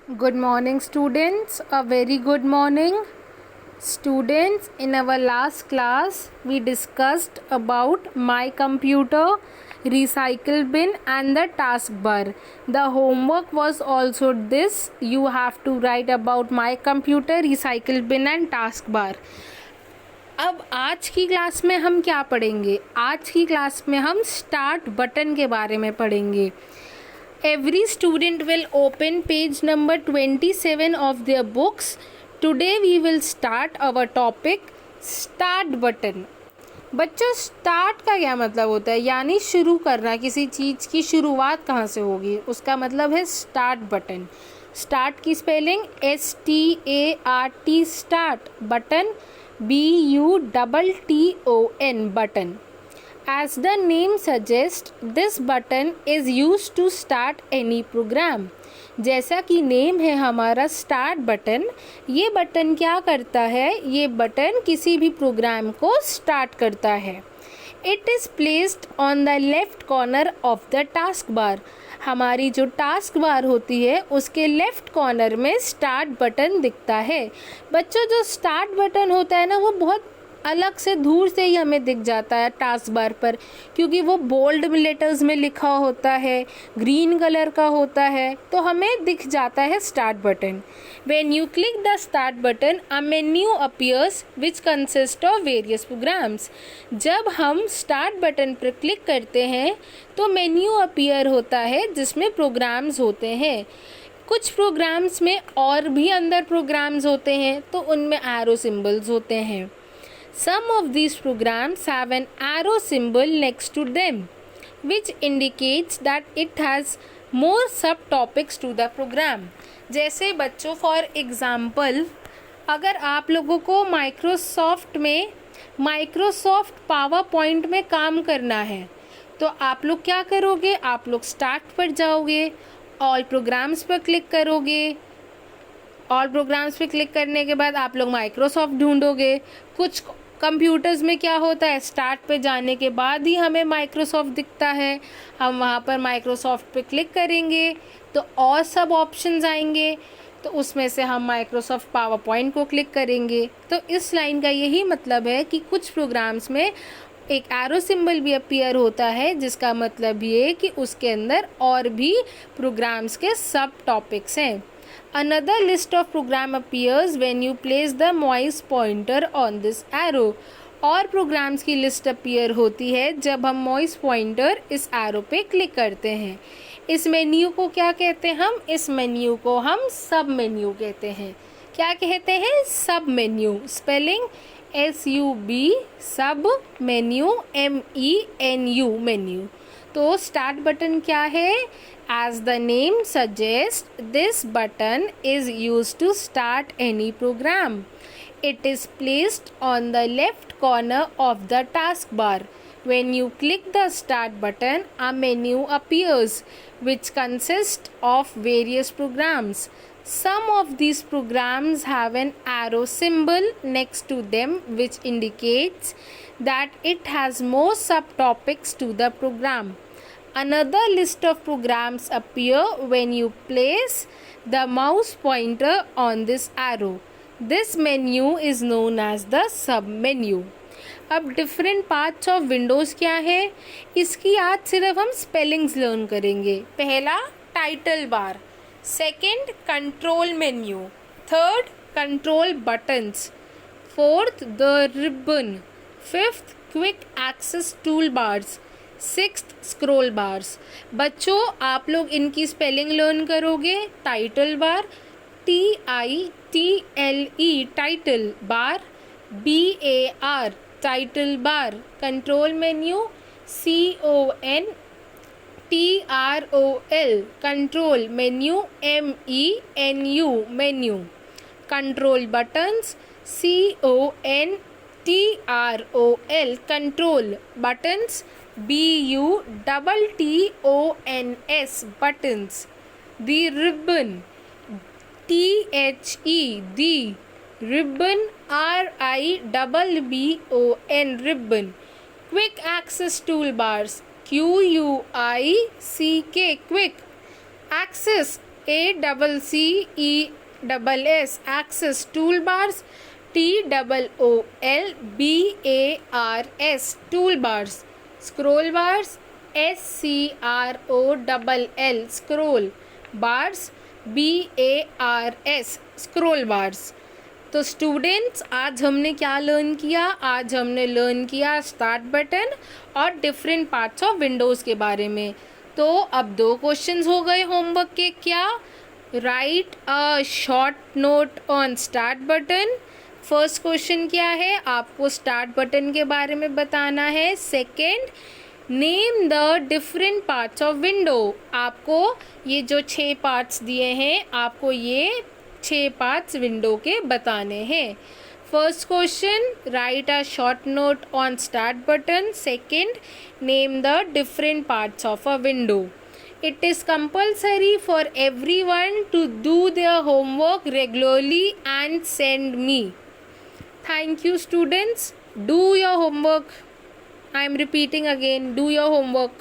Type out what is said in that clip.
Good morning, students. A very good morning. Students, in our last class, we discussed about my computer, recycle bin and the taskbar. The homework was also this. You have to write about my computer, recycle bin and taskbar. अब आज की class में हम क्या पढ़ेंगे? आज की class में हम स्टार्ट बटन के बारे में पढ़ेंगे. Every student will open page number 27 of their books. Today we will start our topic start button. बच्चों, स्टार्ट का क्या मतलब होता है? यानी शुरू करना, किसी चीज़ की शुरुआत कहाँ से होगी, उसका मतलब है स्टार्ट बटन. स्टार्ट की spelling START, start. Button BUTTON, button. As the name suggests, this button is used to start any program. जैसा कि नेम है हमारा स्टार्ट बटन, ये बटन क्या करता है? ये बटन किसी भी प्रोग्राम को स्टार्ट करता है. It is placed on the left corner of the task bar. हमारी जो टास्क बार होती है उसके लेफ्ट कॉर्नर में स्टार्ट बटन दिखता है. बच्चों, जो स्टार्ट बटन होता है ना, वो बहुत अलग से दूर से ही हमें दिख जाता है टास्क बार पर, क्योंकि वो बोल्ड लेटर्स में लिखा होता है, ग्रीन कलर का होता है, तो हमें दिख जाता है start button. When you click the start button, a menu appears which consist of various programs. जब हम स्टार्ट बटन पर क्लिक करते हैं तो मेन्यू अपीयर होता है जिसमें प्रोग्राम्स होते हैं. कुछ प्रोग्राम्स में और भी अंदर प्रोग्राम्स होते हैं, तो उनमें एरो सिंबल्स होते हैं. Some of these programs have an arrow symbol next to them, which indicates that it has more subtopics to the program. जैसे बच्चों, फॉर एग्ज़ाम्पल, अगर आप लोगों को माइक्रोसॉफ्ट पावर पॉइंट में काम करना है, तो आप लोग क्या करोगे? आप लोग स्टार्ट पर जाओगे, ऑल प्रोग्राम्स पर क्लिक करोगे. ऑल प्रोग्राम्स पे क्लिक करने के बाद आप लोग माइक्रोसॉफ्ट ढूंढोगे. कुछ कंप्यूटर्स में क्या होता है, स्टार्ट पे जाने के बाद ही हमें माइक्रोसॉफ्ट दिखता है. हम वहाँ पर माइक्रोसॉफ्ट पे क्लिक करेंगे तो और सब ऑप्शंस आएंगे, तो उसमें से हम माइक्रोसॉफ्ट पावर पॉइंट को क्लिक करेंगे. तो इस लाइन का यही मतलब है कि कुछ प्रोग्राम्स में एक एरो सिंबल भी अपीयर होता है, जिसका मतलब ये कि उसके अंदर और भी प्रोग्राम्स के सब टॉपिक्स हैं. Another list of program appears when you place the mouse pointer on this arrow. और प्रोग्राम्स की लिस्ट अपीयर होती है जब हम मॉइस पॉइंटर इस एरो पे क्लिक करते हैं. इस मेन्यू को क्या कहते हैं हम? इस मेन्यू को हम सब मेन्यू कहते हैं. क्या कहते हैं? सब मेन्यू. स्पेलिंग SUB, सब. Menu MENU, menu. तो स्टार्ट बटन क्या है? As the name suggests, this button is used to start any program. It is placed on the left corner of the taskbar. When you click the start button, a menu appears which consists of various programs. Some of these programs have an arrow symbol next to them which indicates that it has more subtopics to the program. Another list of programs appear when you place the mouse pointer on this arrow. This menu is known as the sub menu. अब different parts of Windows क्या है, इसकी आज सिर्फ हम spellings learn करेंगे. पहला title bar, second control menu, third control buttons, fourth the ribbon, fifth quick access tool bars, sixth scroll bars. बच्चों, आप लोग इनकी स्पेलिंग लर्न करोगे. Title bar TITLE, title bar BAR, title bar. Control menu CONTROL, control menu MENU, menu. Control buttons CONTROL, control buttons BUTTONS, buttons. The ribbon THE, the ribbon RIBBON, ribbon. Quick access toolbars QUICK, quick. Access ACCESS access toolbars, TOOLBARS toolbars, scroll bars, SCROLL scroll bars, BARS scroll bars. तो students आज हमने क्या learn किया? आज हमने learn किया start button और different parts of Windows के बारे में. तो अब 2 क्वेश्चंस हो गए होमवर्क के. क्या? Right a short note on start button. First question क्या है? आपको स्टार्ट बटन के बारे में बताना है. Second, name the different parts of window. आपको ये जो 6 पार्ट्स दिए हैं, आपको ये 6 पार्ट्स विंडो के बताने हैं. First question, right a short note on start button. Second, name the different parts of a window. It is compulsory for everyone to do their homework regularly and send me. Thank you, students. Do your homework. I am repeating again, do your homework.